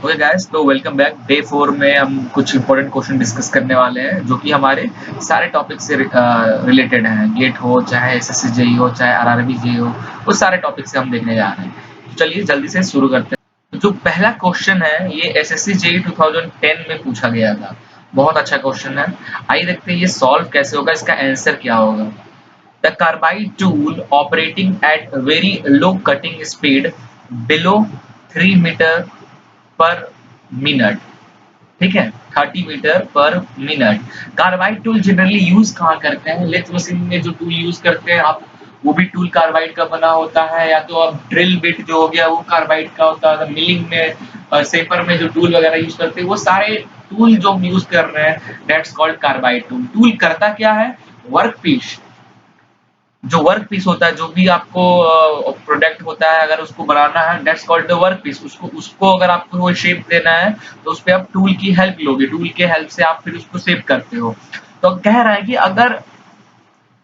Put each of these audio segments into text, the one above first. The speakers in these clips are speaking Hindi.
ओके गाइस, तो वेलकम बैक। डे 4 में हम कुछ इंपॉर्टेंट क्वेश्चन डिस्कस करने वाले हैं जो कि हमारे सारे टॉपिक से रिलेटेड हैं। गेट हो, चाहे एसएससी जेई हो, चाहे आरआरबी जेई हो, वो सारे टॉपिक से हम देखने जा रहे हैं। तो चलिए जल्दी से शुरू करते हैं। जो पहला क्वेश्चन है ये एसएससी जेई 2010 में पूछा गया था। बहुत अच्छा क्वेश्चन है। आइए देखते हैं ये सॉल्व कैसे होगा, इसका आंसर क्या होगा। The carbide tool operating at very low cutting speed below 3 meter पर मिनट, ठीक है, 30 मीटर पर minute. Carbide tool generally use कहाँ करते हैं? लेथ मशीन में जो टूल यूज करते हैं आप, वो भी टूल कार्बाइड का बना होता है, या तो अब ड्रिल बिट जो हो गया वो कार्बाइड का होता है। मिलिंग में सेपर में जो टूल वगैरह यूज करते हैं वो सारे टूल जो हम यूज कर रहे हैं that's called carbide tool. Tool करता क्या है? वर्क पीस, जो वर्क पीस होता है, जो भी आपको प्रोडक्ट होता है, अगर उसको बनाना है that's called the work piece. उसको उसको अगर आपको वो शेप देना है तो उस पे आप टूल की हेल्प लोगे, टूल के हेल्प से आप फिर उसको शेप करते हो। तो कह रहा है कि अगर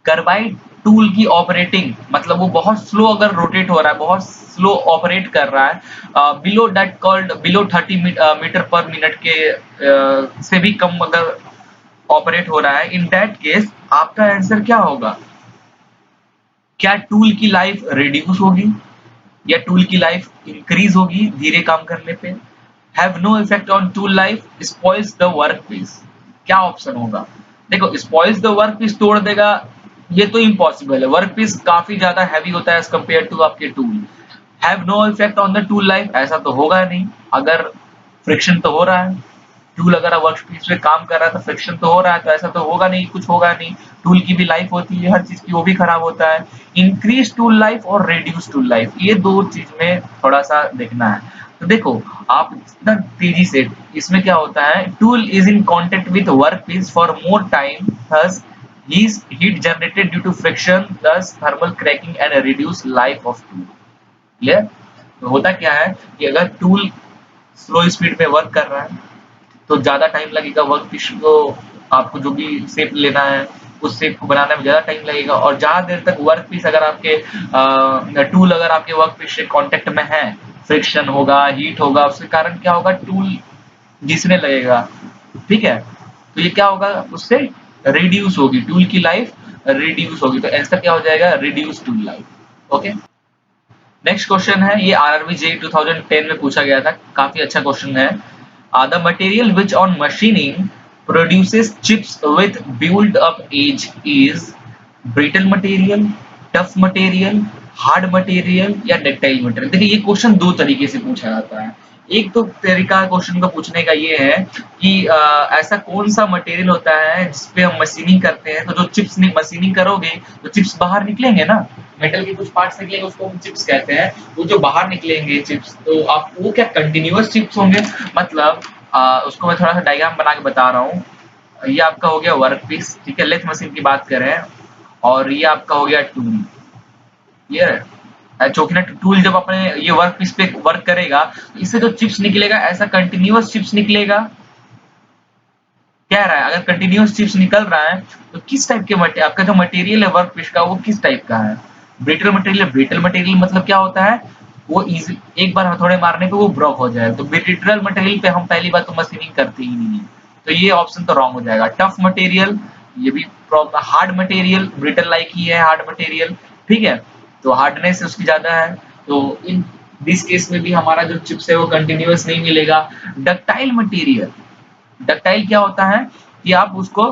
कार्बाइड टूल की ऑपरेटिंग मतलब वो बहुत स्लो अगर रोटेट हो रहा है, बहुत स्लो ऑपरेट कर रहा है, below that called below 30 metre पर मिनट के से भी कम अगर ऑपरेट हो रहा है, इन दैट केस आपका आंसर क्या होगा? क्या टूल की लाइफ रिड्यूस होगी या टूल की लाइफ इंक्रीज होगी धीरे काम करने पे? Have no effect on tool life, spoils the work piece. क्या ऑप्शन होगा? देखो, स्पॉइल्स द वर्क पीस तोड़ देगा ये तो इम्पॉसिबल है, वर्क पीस काफी ज्यादा हैवी होता है एज कम्पेयर टू आपके tool. Have no effect on the tool life, ऐसा तो होगा नहीं। अगर फ्रिक्शन तो हो रहा है, टूल अगर वर्कपीस पे काम कर रहा है तो फ्रिक्शन तो हो रहा है, तो ऐसा तो होगा नहीं, कुछ होगा नहीं। टूल की भी लाइफ होती है हर चीज की, वो भी खराब होता है। इंक्रीज टूल लाइफ और रिड्यूस टूल लाइफ, ये दो चीज में थोड़ा सा देखना है। तो देखो, आप जितना तेजी से, इसमें क्या होता है, tool is in contact with work piece for more time, thus heat generated due to friction, thus thermal cracking and a reduced life of tool। Clear? तो होता क्या है कि अगर टूल स्लो स्पीड में वर्क कर रहा है तो ज्यादा टाइम लगेगा वर्क पीस को, आपको जो भी शेप लेना है उस शेप को बनाने में ज्यादा टाइम लगेगा। और ज्यादा देर तक वर्क पीस अगर आपके टूल अगर आपके वर्क पीस से कांटेक्ट में है, फ्रिक्शन होगा, हीट होगा, उसके कारण क्या होगा, टूल घिसने लगेगा। ठीक है, तो ये क्या होगा, उससे रिड्यूस होगी टूल की लाइफ, रिड्यूस होगी। तो आंसर क्या हो जाएगा? Reduce tool life. Okay, next question है, ये आरआरबी जेईई 2010 में पूछा गया था, काफी अच्छा क्वेश्चन है। The material which on machining produces chips with built up edge is brittle material, tough material, hard material या डक्टाइल मटेरियल। देखिए, ये क्वेश्चन दो तरीके से पूछा जाता है। एक तो तरीका क्वेश्चन को पूछने का ये है कि ऐसा कौन सा मटेरियल होता है जिसपे हम मशीनिंग करते हैं, तो जो चिप्स मशीनिंग करोगे तो चिप्स बाहर निकलेंगे ना, मेटल के कुछ पार्ट्स निकलेंगे, उसको हम चिप्स कहते हैं। वो जो बाहर निकलेंगे चिप्स, तो आप वो क्या कंटिन्यूअस चिप्स होंगे? मतलब उसको मैं थोड़ा सा डायग्राम बना के बता रहा हूँ। ये आपका हो गया वर्क पीस, ठीक है, लेथ मशीन की बात करें, और ये आपका हो गया टूल। ये चौकीना टूल जब अपने ये वर्क पीस पे वर्क करेगा तो इससे जो चिप्स निकलेगा ऐसा कंटिन्यूअस चिप्स निकलेगा। कह रहा है अगर कंटिन्यूअस चिप्स निकल रहा है तो किस टाइप के मटेरियल, आपका जो मटेरियल है वर्क पीस का वो किस टाइप का है? Brittle material. ब्रिटल मटेरियल मतलब क्या होता है, वो इजी, एक बार हथौड़े मारने पे वो ब्रोक हो जाए। तो ब्रिटल मटेरियल पे हम पहली बात तो मशीनिंग करते ही नहीं है, तो ये ऑप्शन तो रॉन्ग हो जाएगा। टफ मटेरियल, ये भी problem. Hard material, brittle like he है हार्ड मटेरियल, ठीक है, तो हार्डनेस उसकी ज्यादा है, तो इन दिस केस में भी हमारा जो चिप्स है वो कंटिन्यूअस नहीं मिलेगा। डक्टाइल मटेरियल, डक्टाइल क्या होता है कि आप उसको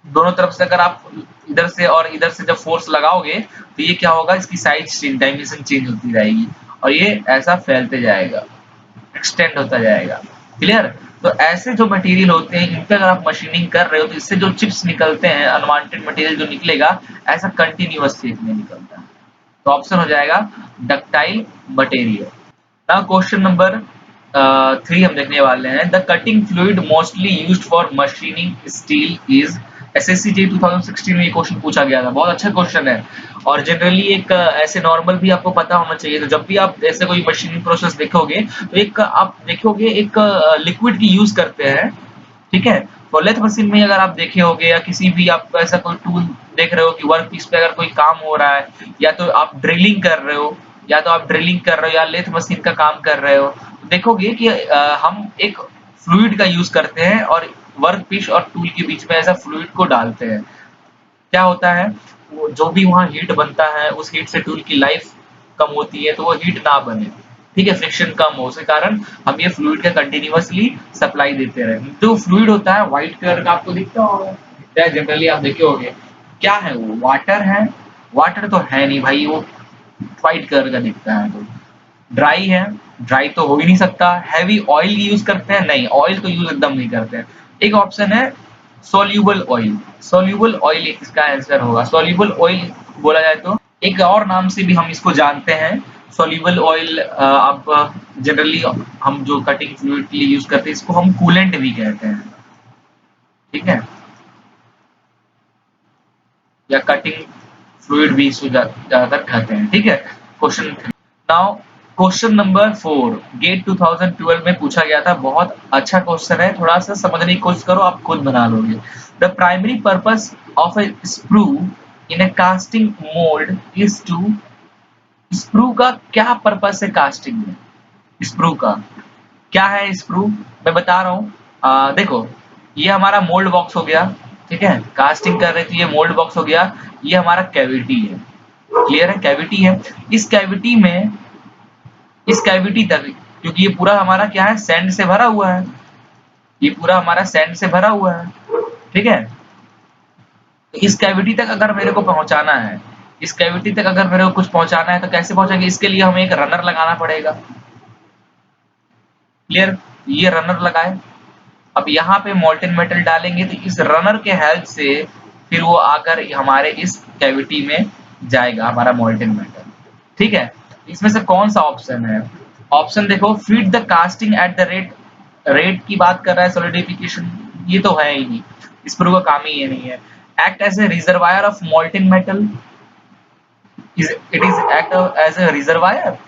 दोनों तरफ से अगर आप इधर से और इधर से जब फोर्स लगाओगे तो ये क्या होगा, इसकी साइज डायमेंशन चेंज होती रहेगी और ये ऐसा फैलते जाएगा, एक्सटेंड होता जाएगा। क्लियर? तो ऐसे जो मटेरियल होते हैं इन पे अगर आप मशीनिंग कर रहे हो तो इससे जो चिप्स निकलते हैं, अनवांटेड मटेरियल जो निकलेगा ऐसा कंटिन्यूअस शेप में निकलता है। तो ऑप्शन हो जाएगा ductile material. Now question number 3 हम देखने वाले हैं। The cutting fluid mostly used for machining steel is. SSC JEE 2016 में ये क्वेश्चन पूछा गया था, बहुत अच्छा क्वेश्चन है। और जनरली एक ऐसे नॉर्मल भी आपको पता होना चाहिए। तो जब भी आप ऐसे कोई मशीनिंग प्रोसेस देखोगे तो एक आप देखोगे एक लिक्विड की यूज करते हैं, ठीक है। तो लेथ मशीन में अगर आप देखे होगे या किसी भी आप ऐसा कोई टूल देख रहे हो कि वर्क पीस पे अगर कोई काम हो रहा है, या तो आप ड्रिलिंग कर रहे हो या तो आप ड्रिलिंग कर रहे हो या लेथ मशीन का काम कर रहे हो, देखोगे कि हम एक फ्लूइड का यूज करते हैं और वर्कपीस और टूल के बीच में ऐसा फ्लूइड को डालते हैं। क्या होता है, वो जो भी वहाँ हीट बनता है उस हीट से टूल की लाइफ कम होती है, तो वो हीट ना बने, ठीक है, फ्रिक्शन कम हो, उसके कारण हम ये फ्लूइड का कंटिन्यूअसली सप्लाई देते रहे। जो फ्लूइड होता है व्हाइट कलर का आपको दिखता होगा, दिखता है जनरली, आप देखे होंगे। क्या है वो, वाटर है? वाटर तो है नहीं भाई, वो व्हाइट कलर का दिखता है। तो ड्राई है? ड्राई तो हो ही नहीं सकता। हैवी ऑयल यूज करते हैं? नहीं, ऑयल तो यूज एकदम नहीं करते हैं। एक ऑप्शन है सोल्यूबल ऑयल। सोल्यूबल ऑयल इसका आंसर होगा। सोल्यूबल ऑयल बोला जाए तो एक और नाम से भी हम इसको जानते हैं। सोल्यूबल ऑयल आप जनरली हम जो कटिंग फ्लूइड के लिए यूज करते हैं इसको हम कूलेंट भी कहते हैं, ठीक है, या कटिंग फ्लूइड भी इसको ज्यादातर कहते हैं, ठीक है। Question now, question number 4 GATE 2012 में पूछा गया था, बहुत अच्छा क्वेश्चन है, थोड़ा सा समझने की कोशिश करो, आप खुद बना लोगे। The primary purpose of a screw in a casting mould is to, screw का क्या पर्पस है कास्टिंग में? स्क्रू का क्या है? स्क्रू मैं बता रहा हूँ, देखो, ये हमारा मोल्ड बॉक्स हो गया, ठीक है, कास्टिंग कर रहे थे, ये मोल्ड बॉक्स हो गया, ये हमारा कैविटी है, क्लियर है, कैविटी है। इस कैविटी में, इस कैविटी तक, क्योंकि ये पूरा हमारा क्या है, सैंड से भरा हुआ है, ये पूरा हमारा सैंड से भरा हुआ है, ठीक है। तो इस कैविटी तक अगर मेरे को पहुंचाना है, इस कैविटी तक अगर मेरे को कुछ पहुंचाना है तो कैसे पहुंचेंगे? इसके लिए हमें एक रनर लगाना पड़ेगा, क्लियर, ये रनर लगाए। अब यहाँ पे मोल्टेन मेटल डालेंगे तो इस रनर के हेल्प से फिर वो आकर हमारे इस कैविटी में जाएगा हमारा मोल्टेन मेटल, ठीक है। इसमें से कौन सा ऑप्शन है? ऑप्शन देखो, feed the casting at the rate, rate की बात कर रहा है, सॉलिडिफिकेशन, ये तो है ही नहीं, इस पर का काम ही ये नहीं है। Act as a reservoir of molten metal, it is act as a reservoir.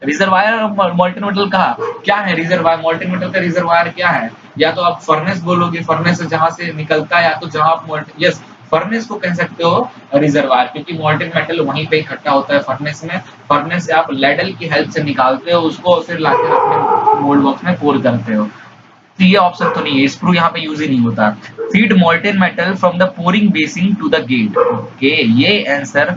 Reservoir molten metal का क्या है? रिजर्वायर, मोल्टेन मेटल का रिजर्वायर क्या है? या तो आप फर्नेस बोलोगे, फर्नेस जहां से निकलता है, या तो जहां आप मोल्टेन, यस, फर्नेस को कह सकते हो रिजर्वायर, क्योंकि मोल्टेन मेटल वहीं पे इकट्ठा होता है फर्नेस में। फर्नेस से आप लेडल की हेल्प से निकालते हो उसको और फिर लाके अपने मोल्ड बॉक्स में पोर करते हो। तो ये ऑप्शन तो नहीं है, स्क्रू यहाँ पे यूज ही नहीं होता। Feed molten metal from the pouring basin to the gate, okay, ये आंसर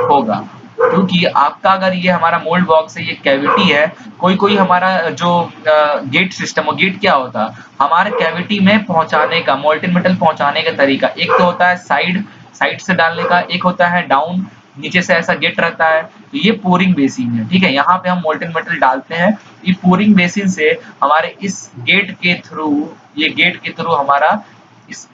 होगा, क्योंकि आपका अगर ये हमारा मोल्ड बॉक्स है, ये कैविटी है, कोई कोई हमारा जो गेट सिस्टम हो, गेट क्या होता है हमारे कैविटी में पहुंचाने का, मोल्टेन मेटल पहुंचाने का तरीका, एक तो होता है साइड, साइड से डालने का, एक होता है डाउन, नीचे से ऐसा गेट रहता है, तो ये पोरिंग बेसिन है, ठीक है, यहाँ पे हम मोल्टेन मेटल डालते हैं, ये पोरिंग बेसिन से हमारे इस गेट के थ्रू, ये गेट के थ्रू हमारा इस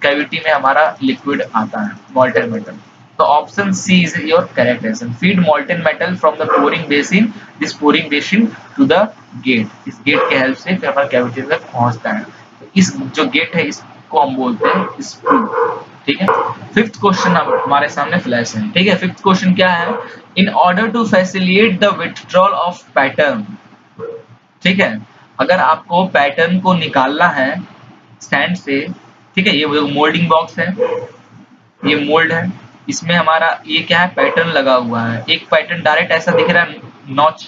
कैविटी में हमारा लिक्विड आता है, मोल्टेन मेटल। तो option C is your correct answer, feed molten metal from the pouring basin, this pouring basin to the gate, इस गेट के हेल्प से फिर हमारा कैविटी तक पहुंचता है। तो इस जो गेट है इसको हम बोलते हैं स्क्रू, ठीक है। फिफ्थ क्वेश्चन अब हमारे सामने फ्लैश है, ठीक है। फिफ्थ क्वेश्चन क्या है? In order to facilitate the withdrawal of pattern, ठीक है, अगर आपको पैटर्न को निकालना है स्टैंड से, ठीक है, ये मोल्डिंग बॉक्स है, ये मोल्ड है, इसमें हमारा ये क्या है, पैटर्न लगा हुआ है, एक पैटर्न डायरेक्ट ऐसा दिख रहा है, नॉच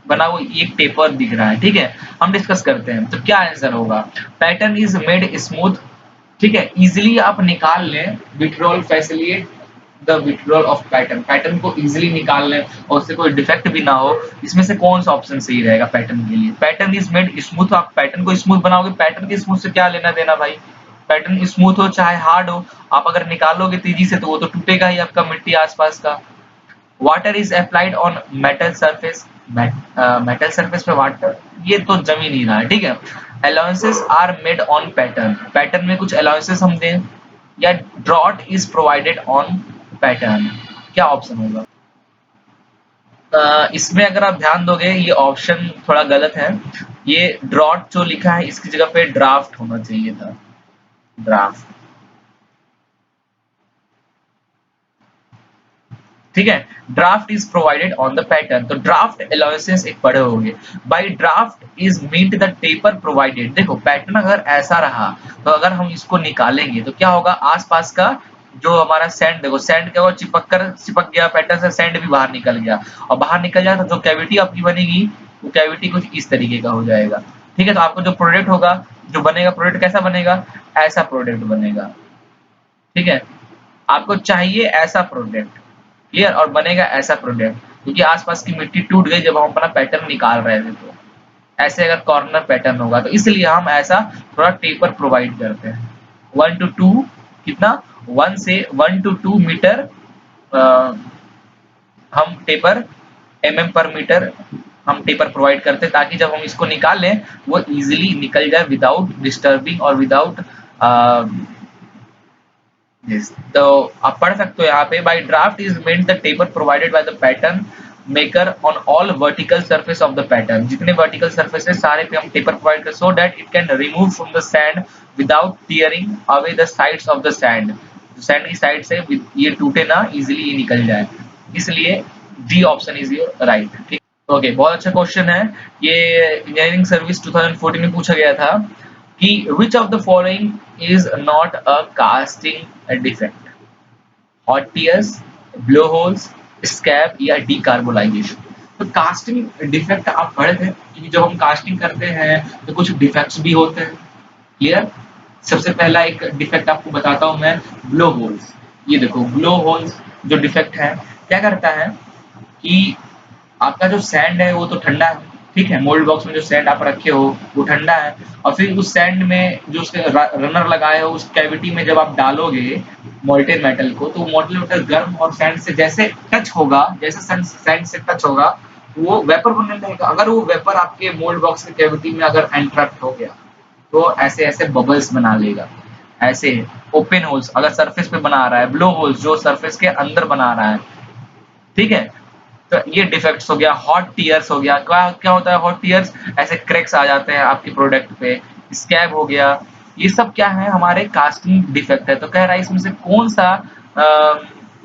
बना हुआ, एक टेपर दिख रहा है, ठीक है। हम डिस्कस करते हैं तो क्या आंसर होगा। पैटर्न इज मेड स्मूथ, ठीक है, इजिली आप निकाल लें, withdrawal facilitate the withdrawal of pattern, pattern को इजिली निकाल लें और उससे कोई डिफेक्ट भी ना हो। इसमें से कौन सा ऑप्शन सही रहेगा पैटर्न के लिए? पैटर्न इज मेड स्मूथ, आप पैटर्न को स्मूथ बनाओगे, पैटर्न के स्मूथ से क्या लेना देना भाई, पैटर्न स्मूथ हो चाहे हार्ड हो, आप अगर निकालोगे तेजी से तो वो तो टूटेगा ही आपका मिट्टी आसपास का। Water is applied on metal surface, metal surface पे वाटर, ये तो जम ही नहीं रहा है, ठीक है। Allowances are made on pattern, pattern में कुछ अलाउंसेस हम दें, या draft is provided on pattern, क्या ऑप्शन होगा? इसमें अगर आप ध्यान दोगे ये ऑप्शन थोड़ा गलत है, ये ड्रॉट जो लिखा है इसकी जगह पे ड्राफ्ट होना चाहिए था, ड्राफ्ट, ठीक है। Draft is provided on the pattern, तो ड्राफ्ट अलाउंसेस एक पढ़े होंगे। By draft is meant the taper provided, देखो पैटर्न अगर ऐसा रहा तो अगर हम इसको निकालेंगे तो क्या होगा, आसपास का जो हमारा सैंड, देखो सैंड क्या हुआ, चिपक गया पैटर्न से, सैंड भी बाहर निकल गया, और बाहर निकल जाए तो जो कैविटी आपकी बनेगी वो कैविटी कुछ इस तरीके का हो जाएगा। ठीक है, तो आपको जो प्रोडक्ट होगा, जो बनेगा प्रोडक्ट कैसा बनेगा, ऐसा प्रोडक्ट बनेगा। ठीक है, आपको चाहिए ऐसा प्रोडक्ट, क्लियर, और बनेगा ऐसा प्रोडक्ट, क्योंकि आसपास की मिट्टी टूट गई जब हम अपना पैटर्न निकाल रहे थे। तो ऐसे अगर कॉर्नर पैटर्न होगा तो इसलिए हम ऐसा थोड़ा टेपर प्रोवाइड करते हैं। 1 to 2 कितना, 1 से 1 to 2 मीटर हम टेपर, mm/मीटर हम टेपर प्रोवाइड करते हैं, ताकि जब हम इसको निकाल लें वो इजीली निकल जाए विदाउट डिस्टर्बिंग और विदाउट Yes. तो आप पढ़ सकते हो यहाँ पे, by draft is meant the taper provided by the pattern maker on all vertical surface of the pattern। जितने vertical surface है सारे पे हम taper provide कर, so that it can remove from the sand without tearing away the sides of the sand। sand की साइड से ये टूटे ना, इजीली ये निकल जाए, इसलिए D option is your right. ठीक, ओके, बहुत अच्छा क्वेश्चन है ये, इंजीनियरिंग सर्विस 2014 में पूछा गया था कि which of the following is not a casting defect? hot tears, blow holes, scab या decarbonization। तो कास्टिंग डिफेक्ट आप पढ़े थे कि जब हम कास्टिंग करते हैं तो कुछ डिफेक्ट्स भी होते हैं, क्लियर। सबसे पहला एक डिफेक्ट आपको बताता हूं मैं, ब्लो होल्स। ये देखो ब्लो होल्स जो डिफेक्ट है, क्या करता है कि आपका जो सैंड है वो तो ठंडा है, ठीक है, मोल्ड बॉक्स में जो सैंड आप रखे हो वो ठंडा है, और फिर उस सैंड में जो उसके रनर लगाए हो उस कैविटी में जब आप डालोगे मोल्टेन मेटल को, तो मोल्टेन मेटल गर्म और सैंड से जैसे टच होगा, जैसे सैंड से टच होगा वो वेपर बनने लगेगा। अगर वो वेपर आपके मोल्ड बॉक्स के कैविटी में अगर एंट्रैप्ट हो गया तो ऐसे ऐसे बबल्स बना लेगा, ऐसे ओपन होल्स अगर सरफेस पे बना रहा है, ब्लो होल्स जो सरफेस के अंदर बना रहा है, ठीक है। तो ये डिफेक्ट्स हो गया। हॉट टीयर्स हो गया, क्या क्या होता है हॉट टीयर्स, ऐसे क्रैक्स आ जाते हैं आपके प्रोडक्ट पे। स्कैब हो गया, ये सब क्या है, हमारे कास्टिंग डिफेक्ट है। तो कह रहा है इसमें से कौन सा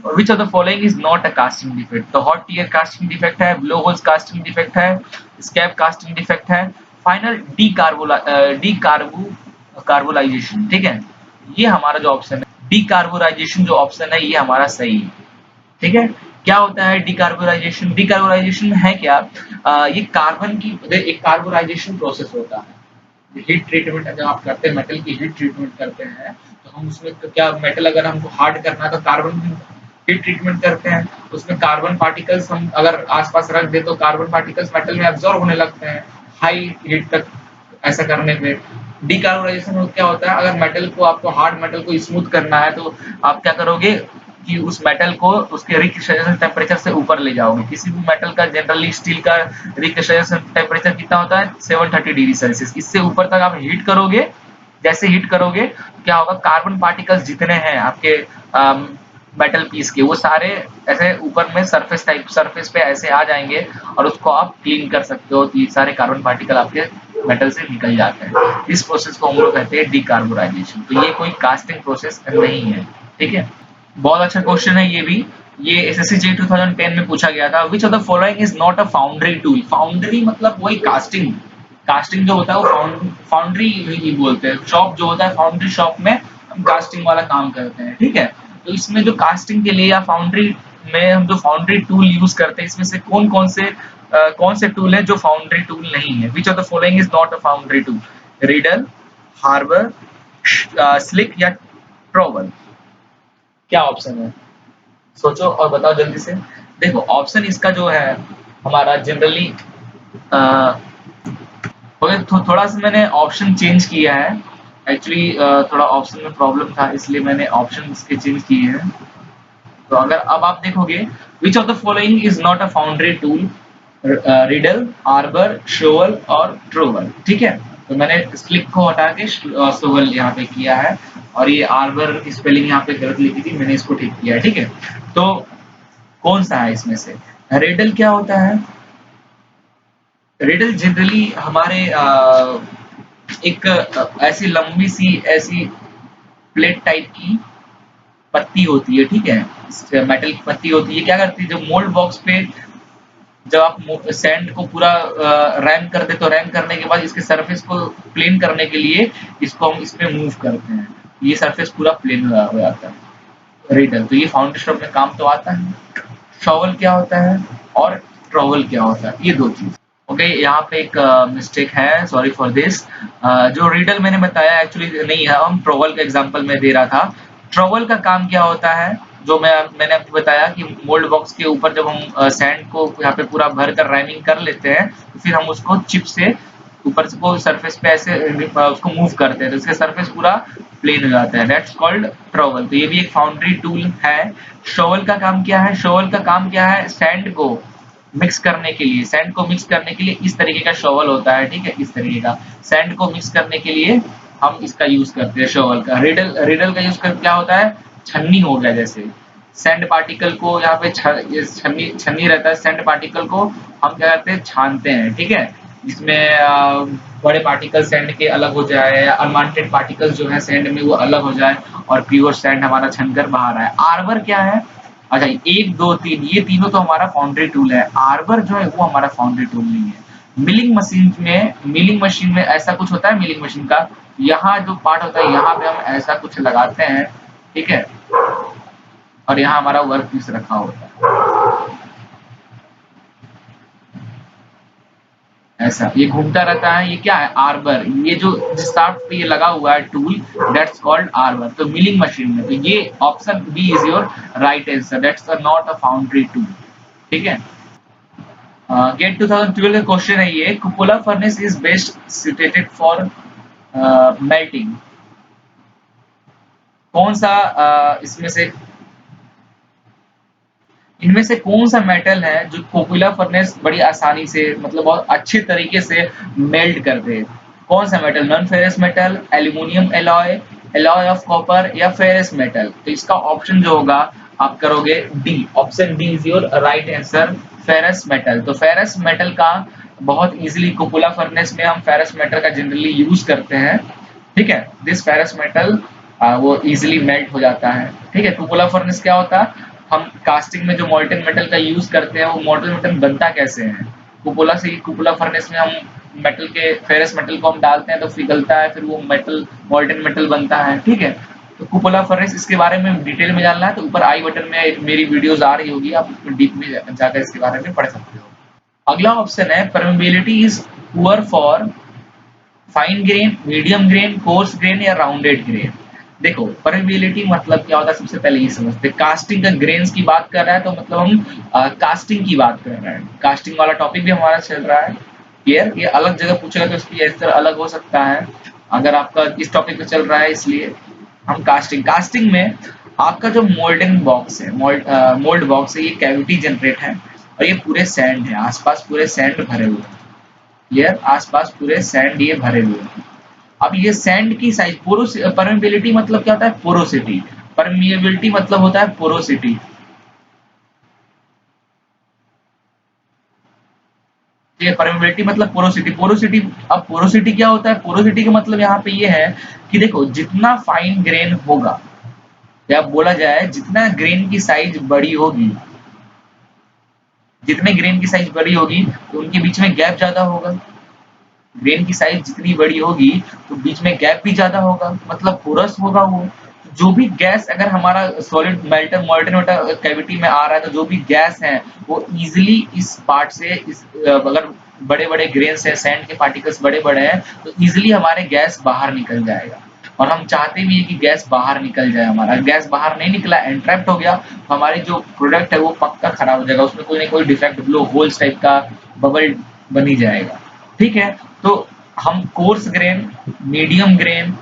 विच of the following is not a casting defect. तो हॉट टीयर कास्टिंग डिफेक्ट है, ब्लो होल्स कास्टिंग डिफेक्ट है, स्कैब कास्टिंग डिफेक्ट है, फाइनल डी कार्बोलाइजेशन। ठीक है, ये हमारा जो ऑप्शन है डी कार्बोलाइजेशन जो ऑप्शन है ये हमारा सही है। ठीक है, क्या होता है डिकार्बोनाइजेशन, डिकार्बोनाइजेशन है क्या, ये कार्बन की एक कार्बोनाइजेशन प्रोसेस होता है। हीट ट्रीटमेंट जब आप करते हैं, मेटल की हीट ट्रीटमेंट करते हैं, तो हम उसमें क्या, मेटल अगर हमको हार्ड करना है तो कार्बन हीट ट्रीटमेंट करते हैं, उसमें कार्बन पार्टिकल्स हम अगर आसपास रख दे तो कार्बन पार्टिकल्स मेटल में एब्जॉर्ब होने लगते हैं हाई हीट तक। ऐसा करने पे डिकार्बोनाइजेशन क्या होता है, अगर मेटल को, आपको हार्ड मेटल को स्मूथ करना है तो आप क्या करोगे कि उस मेटल को उसके रिक्रिस्टलाइजेशन टेम्परेचर से ऊपर ले जाओगे। किसी भी मेटल का, जनरली स्टील का रिक्रिस्टलाइजेशन टेम्परेचर कितना होता है, 730 डिग्री सेल्सियस। इससे ऊपर तक आप हीट करोगे, जैसे हीट करोगे तो क्या होगा, कार्बन पार्टिकल्स जितने हैं आपके मेटल पीस के वो सारे ऐसे ऊपर में सरफेस पे ऐसे आ जाएंगे, और उसको आप क्लीन कर सकते हो, तो ये सारे कार्बन पार्टिकल आपके मेटल से निकल जाते हैं। इस प्रोसेस को हम लोग कहते हैं डिकार्बोनाइजेशन। तो ये कोई कास्टिंग प्रोसेस नहीं है, ठीक है। बहुत अच्छा क्वेश्चन है ये भी, ये एसएससी जे 2010 में पूछा गया था। विच of the following is not a foundry tool. Foundry मतलब वही कास्टिंग, कास्टिंग जो होता है वो फाउंड्री ही बोलते हैं। शॉप जो होता है, फाउंड्री शॉप में हम कास्टिंग वाला काम करते हैं, ठीक है। तो इसमें जो कास्टिंग के लिए या फाउंड्री में हम जो फाउंड्री टूल यूज करते हैं, इसमें से कौन से टूल है जो फाउंड्री टूल नहीं है। Which of the following is not a foundry tool, riddle, harbour, slick या ट्रोवल। क्या ऑप्शन है, सोचो और बताओ जल्दी से। देखो ऑप्शन इसका जो है हमारा जनरली थोड़ा सा मैंने ऑप्शन चेंज किया है एक्चुअली, थोड़ा ऑप्शन में प्रॉब्लम था इसलिए मैंने ऑप्शन इसके चेंज किए हैं। तो अगर अब आप देखोगे, विच of the following is not a foundry tool, riddle, arbor, shovel और ट्रोवल। ठीक है, तो मैंने स्लिक को हटा के शोवल यहाँ पे किया है, और ये आर्बर की स्पेलिंग यहाँ पे गलत लिखी थी, मैंने इसको ठीक किया है, ठीक है। तो कौन सा है इसमें से, रिडल क्या होता है, रिडल जनरली हमारे एक ऐसी लंबी सी ऐसी प्लेट टाइप की पत्ती होती है, ठीक है, मेटल की पत्ती होती है। क्या करती है, जब मोल्ड बॉक्स पे जब आप सैंड को पूरा रैम कर दे, तो रैम करने के बाद इसके सरफेस को प्लेन करने के लिए इसको हम इस पे मूव करते हैं, ये सरफेस पूरा प्लेन हो जाता है। रिडल। तो ये फाउंडेशन में काम तो आता है। शॉवल क्या होता है और ट्रॉवल क्या होता है, ये दो चीज। ओके, यहाँ पे एक मिस्टेक है, सॉरी फॉर दिस। जो रिडल मैंने बताया एक्चुअली नहीं है, हम ट्रॉवल का एग्जांपल में दे रहा था। ट्रॉवल का काम क्या होता है, जो मैंने आपको बताया कि मोल्ड बॉक्स के ऊपर जब हम सैंड को यहाँ पे पूरा भर कर राइमिंग कर लेते हैं, तो फिर हम उसको चिप से ऊपर से को सरफेस पे ऐसे उसको मूव करते हैं, तो इसका सरफेस पूरा प्लेन हो जाता है। That's called trowel. तो ये भी एक फाउंड्री टूल है। शॉवल का काम क्या है, शॉवल का काम क्या है, सैंड को मिक्स करने के लिए, सैंड को मिक्स करने के लिए इस तरीके का शॉवल होता है, ठीक है, इस तरीके का सैंड को मिक्स करने के लिए हम इसका यूज करते हैं शॉवल का। रिडल रिडल का यूज कर क्या होता है, छन्नी हो गया, जैसे सैंड पार्टिकल को यहाँ पे छन्नी छन्नी रहता है, सैंड पार्टिकल को हम क्या करते हैं, छानते हैं, ठीक है, जिसमें बड़े पार्टिकल सैंड के अलग हो जाए, अनवांटेड पार्टिकल्स जो है सैंड में वो अलग हो जाए, और प्योर सैंड हमारा छनकर बाहर आए। आर्बर क्या है, अच्छा, एक दो तीन, ये तीनों तो हमारा फाउंड्री टूल है। आर्बर जो है वो हमारा फाउंड्री टूल नहीं है। मिलिंग मशीन में ऐसा कुछ होता है, मिलिंग मशीन का यहाँ जो पार्ट होता है, यहाँ पे हम ऐसा कुछ लगाते हैं, ठीक है, और यहाँ हमारा वर्क पीस रखा होता है ऐसा, ये घूमता रहता है, ये क्या है, आर्बर। ये जो जिस शाफ्ट पे ये लगा हुआ है टूल, दैट्स कॉल्ड आर्बर। तो मिलिंग मशीन में, तो ये option B is your right answer, that's not a foundry tool, ठीक है। गेट 2012 का क्वेश्चन है ये, cupola furnace is best suited for melting. कौन सा इसमें से, इनमें से कौन सा मेटल है जो कोकुला फर्नेस बड़ी आसानी से, मतलब बहुत अच्छे तरीके से मेल्ट कर दे। कौन सा metal, non ferrous metal, aluminium alloy, alloy of copper, या फेरस मेटल। तो इसका ऑप्शन जो होगा आप करोगे D, option D is your right answer, ferrous metal. तो फेरस मेटल का बहुत इजीली कोकुला फर्नेस में हम फेरस मेटल का जनरली यूज करते हैं, ठीक है। दिस फेरस मेटल वो इजीली मेल्ट हो जाता है, ठीक है। कुपोला फर्नेस क्या होता है, हम कास्टिंग में जो मोल्टेन मेटल का यूज करते हैं, वो मोल्टेन मेटल बनता कैसे है, कुपोला से। कुपोला फर्नेस में हम मेटल के फेरस मेटल को हम डालते हैं तो पिघलता है, फिर वो मेटल मोल्टेन मेटल बनता है, ठीक है। तो कुपोला फर्नेस, इसके बारे में डिटेल में जानना है तो ऊपर आई बटन में मेरी वीडियोस आ रही होगी, आप डीप में जाकर इसके बारे में पढ़ सकते हो। अगला ऑप्शन है, permeability is poor for fine grain, medium grain, coarse grain, या राउंडेड ग्रेन। देखो, परमेबिलिटी मतलब क्या होता है, सबसे पहले ये समझते हैं। कास्टिंग का ग्रेन्स की बात कर रहा है तो मतलब हम कास्टिंग की बात कर रहे हैं, कास्टिंग वाला टॉपिक भी हमारा चल रहा है। क्लियर, ये अलग जगह पूछेगा तो इसकी आंसर अलग हो सकता है, अगर आपका इस टॉपिक पे चल रहा है, इसलिए हम कास्टिंग में आपका जो मोल्डिंग बॉक्स है, मोल्ड बॉक्स है, ये कैविटी जनरेट है, और ये पूरे सैंड है, आसपास पूरे सैंड भरे हुए हैं। क्लियर, आसपास पूरे सैंड ये भरे हुए हैं। अब ये सैंड की साइज, परमेबिलिटी मतलब क्या होता है, पोरोसिटी। परमिएबिलिटी मतलब होता है पोरोसिटी। ये परमेबिलिटी मतलब पोरोसिटी, पोरोसिटी। अब पोरोसिटी क्या होता है, पोरोसिटी का मतलब यहाँ पे ये है कि देखो, जितना फाइन ग्रेन होगा, या बोला जाए जितना ग्रेन की साइज बड़ी होगी, जितने ग्रेन की साइज बड़ी होगी तो उनके बीच में गैप ज्यादा होगा। ग्रेन की साइज जितनी बड़ी होगी तो बीच में गैप भी ज्यादा होगा, मतलब पोरस होगा वो। जो भी गैस अगर हमारा solid melter molten water cavity में आ रहा है, तो जो भी गैस है वो इजीली इस पार्ट से, इस अगर बड़े बड़े ग्रेन्स है, सैंड के पार्टिकल्स बड़े बड़े हैं, तो इजीली हमारे गैस बाहर निकल जाएगा। और हम चाहते भी है कि गैस बाहर निकल जाए हमारा। गैस बाहर नहीं निकला, एंट्रैप्ट हो गया, तो हमारी जो प्रोडक्ट है वो पक्का खराब हो जाएगा, उसमें कोई ना कोई डिफेक्ट, ब्लो होल्स टाइप का बबल बन ही जाएगा, ठीक है। तो हम कोर्स ग्रेन, मीडियम ग्रेन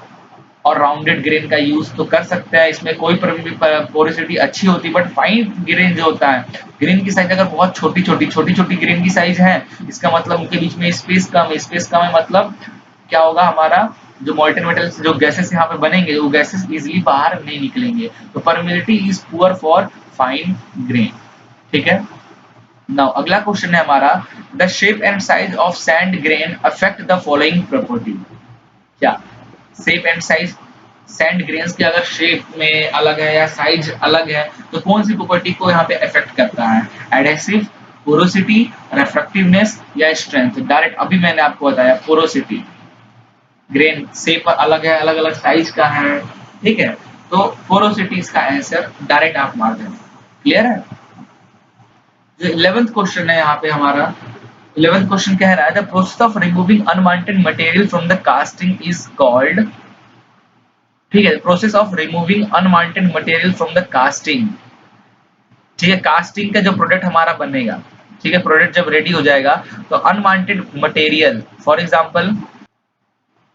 और राउंडेड ग्रेन का यूज तो कर सकते हैं, इसमें कोई पोरोसिटी अच्छी होती है। बट फाइन ग्रेन जो होता है, ग्रेन की साइज अगर बहुत छोटी छोटी ग्रेन की साइज है, इसका मतलब उनके बीच में स्पेस कम है, स्पेस कम है मतलब क्या होगा, हमारा जो मोल्टेन मेटल जो गैसेस यहाँ पे बनेंगे, वो गैसेस इजिली बाहर नहीं निकलेंगे। तो permeability is poor for fine grain, ठीक है। नाउ अगला क्वेश्चन है हमारा, the shape and size of sand grain affect the following property. क्या shape and size, sand grains की अगर शेप में अलग है या साइज अलग है, तो कौन सी प्रॉपर्टी को यहाँ पे अफेक्ट करता है, एडहेसिव, पोरोसिटी, रिफ्रैक्टिवनेस, या स्ट्रेंथ। डायरेक्ट अभी मैंने आपको बताया, पोरोसिटी। ग्रेन शेप अलग है, अलग अलग साइज का है, ठीक है, तो पोरोसिटी इसका आंसर डायरेक्ट आप मार देना। क्लियर है? जो 11th क्वेश्चन है यहाँ पे हमारा, 11th क्वेश्चन कह रहा है the process of removing unwanted material from the casting is called, ठीक है, process of removing unwanted material from the casting, ठीक है, कास्टिंग का जो प्रोडक्ट हमारा बनेगा, ठीक है, प्रोडक्ट जब रेडी हो जाएगा तो अनवांटेड मटेरियल, फॉर एग्जांपल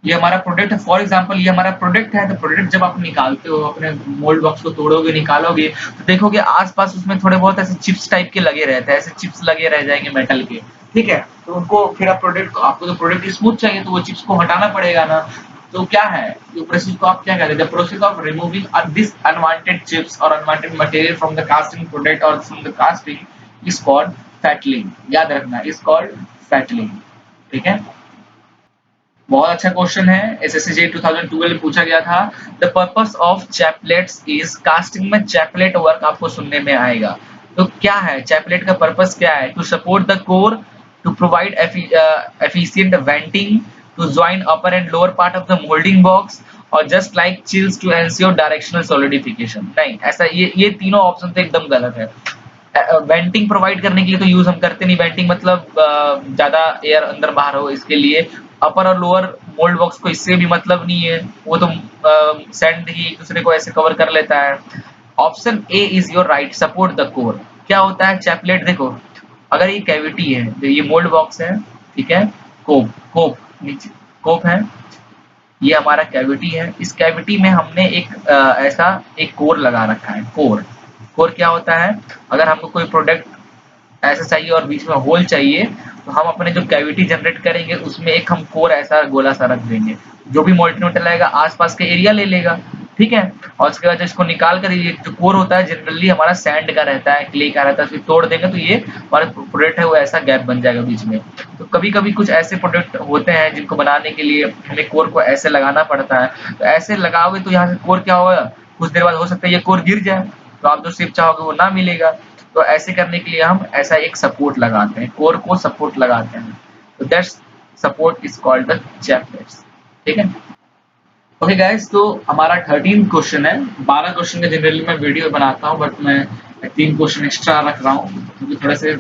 ये हमारा प्रोडक्ट है, फॉर एग्जांपल ये हमारा प्रोडक्ट है, तो प्रोडक्ट जब आप निकालते हो, अपने मोल्ड बॉक्स को तोड़ोगे, निकालोगे, तो देखोगे आसपास उसमें थोड़े बहुत ऐसे चिप्स टाइप के लगे रहते हैं, ऐसे चिप्स लगे रह जाएंगे मेटल के, ठीक है, तो उनको फिर आप प्रोडक्ट, आपको तो प्रोडक्ट स्मूथ चाहिए तो वो चिप्स को हटाना पड़ेगा ना, तो क्या है ये प्रोसेस को आप क्या कहते हैं, the process of removing this unwanted chips और unwanted material from the casting product और from the casting is called fettling, याद रखना, इज कॉल्ड फैटलिंग, ठीक है। बहुत अच्छा क्वेश्चन है, एसएससी 2012 में पूछा गया था। The purpose of chaplets is, casting में चैपलेट वर्क आपको सुनने में आएगा, तो क्या है चैपलेट का पर्पस, क्या है, to support the core, to provide efficient venting, to join upper and lower part of the moulding box, और just like chills to ensure directional solidification. नहीं, ऐसा ये तीनों ऑप्शन तो एकदम गलत है। वेंटिंग प्रोवाइड करने के लिए तो यूज हम करते नहीं, वेंटिंग मतलब ज्यादा एयर अंदर बाहर हो इसके लिए, अपर और लोअर मोल्ड बॉक्स को इससे भी मतलब नहीं है, वो तो सैंड ही एक दूसरे को ऐसे कवर कर लेता है। Option A is your right, support the core. क्या होता है चैपलेट, देखो अगर ये कैविटी है, तो ये मोल्ड बॉक्स है, ठीक है, कोप कोप नीचे कोप है, ये हमारा कैविटी है, इस कैविटी में हमने एक ऐसा एक कोर लगा रखा है, कोर। कोर क्या होता है, अगर हमको कोई प्रोडक्ट ऐसा चाहिए और बीच में होल चाहिए, तो हम अपने जो कैविटी जनरेट करेंगे उसमें एक हम कोर ऐसा गोला सा रख देंगे, जो भी मोल्ट न्यूट्रल आएगा आसपास के एरिया ले लेगा, ठीक है, और उसके बाद इसको निकाल कर, ये जो कोर होता है जनरली हमारा सैंड का रहता है, क्ले का रहता है, फिर तोड़ देंगे तो ये हमारा प्रोडक्ट है वो ऐसा गैप बन जाएगा बीच में। तो कभी कभी कुछ ऐसे प्रोडक्ट होते हैं जिनको बनाने के लिए हमें कोर को ऐसे लगाना पड़ता है, तो ऐसे लगाओगे तो यहाँ से कोर क्या होगा, कुछ देर बाद हो सकता है ये कोर गिर जाए, तो आप जो शेप चाहोगे वो ना मिलेगा, तो ऐसे करने के लिए हम ऐसा एक सपोर्ट लगाते हैं, कोर को सपोर्ट लगाते हैं, तो that's support is called the chaplets, ठीक है। ओके गाइस, तो हमारा 13 क्वेश्चन है, 12 क्वेश्चन का जनरली मैं वीडियो बनाता हूँ, बट मैं 3 क्वेश्चन एक्स्ट्रा रख रहा हूँ क्योंकि थोड़े से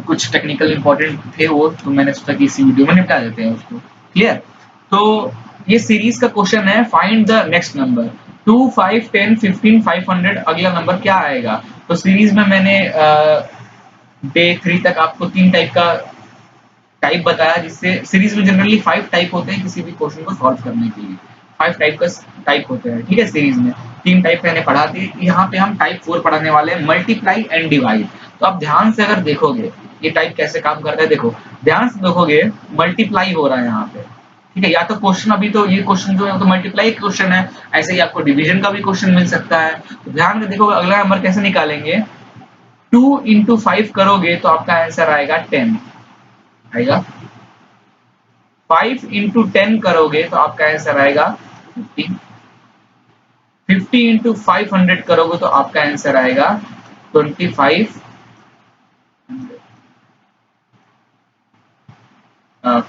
कुछ टेक्निकल इंपॉर्टेंट थे वो, तो मैंने सोचा कि इसी वीडियो में निपटा देते हैं उसको। क्लियर? तो ये सीरीज का क्वेश्चन है, फाइंड द नेक्स्ट नंबर 2, 5, 10, 15, 500, अगला नंबर क्या आएगा। तो सीरीज में मैंने डे 3 तक आपको 3 टाइप का टाइप बताया, जिससे सीरीज में जनरली 5 टाइप होते हैं किसी भी क्वेश्चन को सॉल्व करने के लिए, 5 टाइप का टाइप होते हैं, ठीक है। सीरीज में 3 टाइप मैंने पढ़ा दी, यहाँ पे हम टाइप 4 पढ़ाने वाले हैं, मल्टीप्लाई एंड डिवाइड। तो आप ध्यान से अगर देखोगे ये टाइप कैसे काम करता है, देखो ध्यान से देखोगे, मल्टीप्लाई हो रहा है यहाँ पे, ठीक है, या तो क्वेश्चन, अभी तो ये क्वेश्चन जो है तो मल्टीप्लाई क्वेश्चन है, ऐसे ही आपको डिवीजन का भी क्वेश्चन मिल सकता है। तो ध्यान से देखो अगला नंबर कैसे निकालेंगे, 2 into 5 करोगे तो आपका आंसर आएगा 10 आएगा, 5 into 10 करोगे तो आपका आंसर आएगा 50, 50 into 500 करोगे तो आपका आंसर आएगा 2500,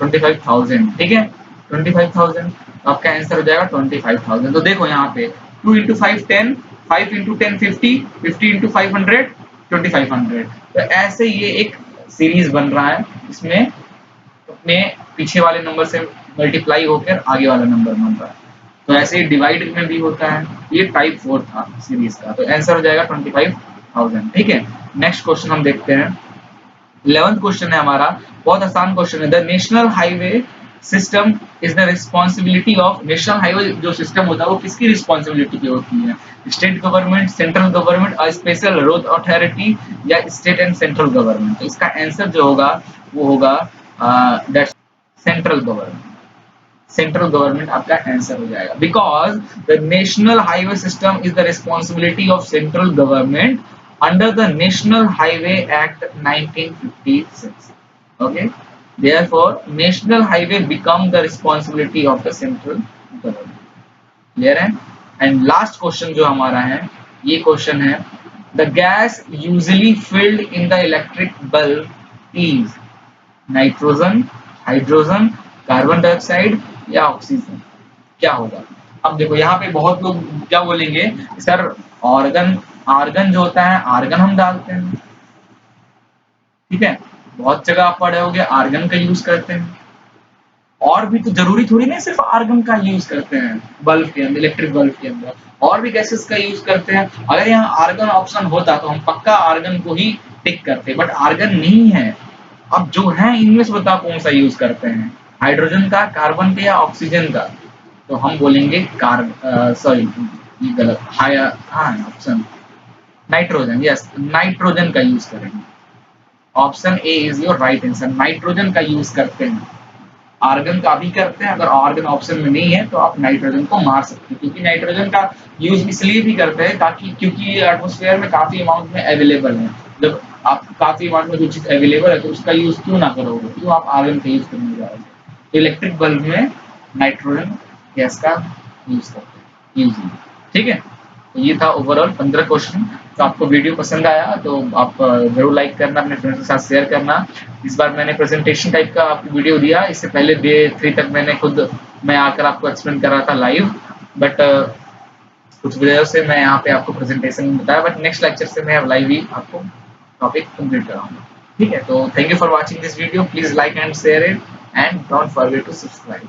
25,000, ठीक है, 25,000, तो आपका आंसर हो जाएगा 25,000। तो देखो यहाँ पे 2 into 5 10, 5 into 10 50, 50 into 500 2500। तो ऐसे ये एक सीरीज बन रहा है, इसमें अपने पीछे वाले नंबर से मल्टीप्लाई होकर आगे वाला नंबर बन रहा है। तो ऐसे ही डिवाइड में भी होता है, ये टाइप 4 था सीरीज का, तो आंसर हो जाएगा 25,000, ठीक है। नेक्स्ट क्वेश्चन हम देखते हैं, 11th क्वेश्चन है हमारा, बहुत आसान क्वेश्चन है। The national highway system is the responsibility of, national highway जो सिस्टम होता है वो किसकी रिस्पॉन्सिबिलिटी पे होती है, स्टेट गवर्नमेंट, सेंट्रल गवर्नमेंट, और स्पेशल रोड अथॉरिटी, या स्टेट एंड सेंट्रल गवर्नमेंट। तो इसका आंसर जो होगा वो होगा that's central government, central government आपका आंसर हो जाएगा, because the national highway system is the responsibility of central government under the national highway act 1956, okay, therefore national highway become the responsibility of the central government, clear है। एंड लास्ट क्वेश्चन जो हमारा है, ये क्वेश्चन है, the gas usually filled in the electric bulb is nitrogen, hydrogen, carbon dioxide या ऑक्सीजन, क्या होगा। अब देखो यहाँ पे बहुत लोग क्या बोलेंगे, सर ऑर्गन आर्गन जो होता है आर्गन हम डालते हैं, ठीक है, बहुत जगह आप पढ़े होंगे आर्गन का यूज करते हैं, और भी तो जरूरी थोड़ी नहीं सिर्फ आर्गन का यूज करते हैं बल्ब के अंदर, इलेक्ट्रिक बल्ब के अंदर और भी गैसेस का यूज करते हैं। अगर यहाँ आर्गन ऑप्शन होता तो हम पक्का आर्गन को ही टिक करते, बट आर्गन नहीं है। अब जो है इनमें से बताओ कौन सा यूज करते हैं, हाइड्रोजन का, कार्बन का या ऑक्सीजन का? तो हम बोलेंगे सॉरी ये गलत, हाँ ऑप्शन नाइट्रोजन, यस नाइट्रोजन का यूज करेंगे। Option A is your right answer, nitrogen का यूज करते हैं। आर्गन का भी करते हैं, अगर आर्गन ऑप्शन में नहीं है तो आप नाइट्रोजन को मार सकते हैं, क्योंकि नाइट्रोजन का यूज इसलिए भी करते हैं ताकि क्योंकि एटमॉस्फेयर में काफी अमाउंट में अवेलेबल है। जब आप काफी अमाउंट में कोई चीज अवेलेबल है तो उसका यूज क्यों ना करोगे, क्यों आप आर्गन का यूज करने जा रहे हो? तो इलेक्ट्रिक बल्ब में नाइट्रोजन गैस का यूज करते हैं यूज, ठीक है। तो ये था ओवरऑल 15 क्वेश्चन। तो आपको वीडियो पसंद आया तो आप जरूर लाइक करना, अपने फ्रेंड्स के साथ शेयर करना। इस बार मैंने प्रेजेंटेशन टाइप का आपको वीडियो दिया, इससे पहले डे 3 तक मैंने खुद मैं आकर आपको एक्सप्लेन कर रहा था लाइव, बट कुछ वजह से मैं यहाँ पे आपको प्रेजेंटेशन बताया, बट नेक्स्ट लेक्चर से मैं लाइव ही आपको टॉपिक कंप्लीट कराऊंगा, ठीक है। तो thank you for watching this video, please like and share it and don't forget to subscribe.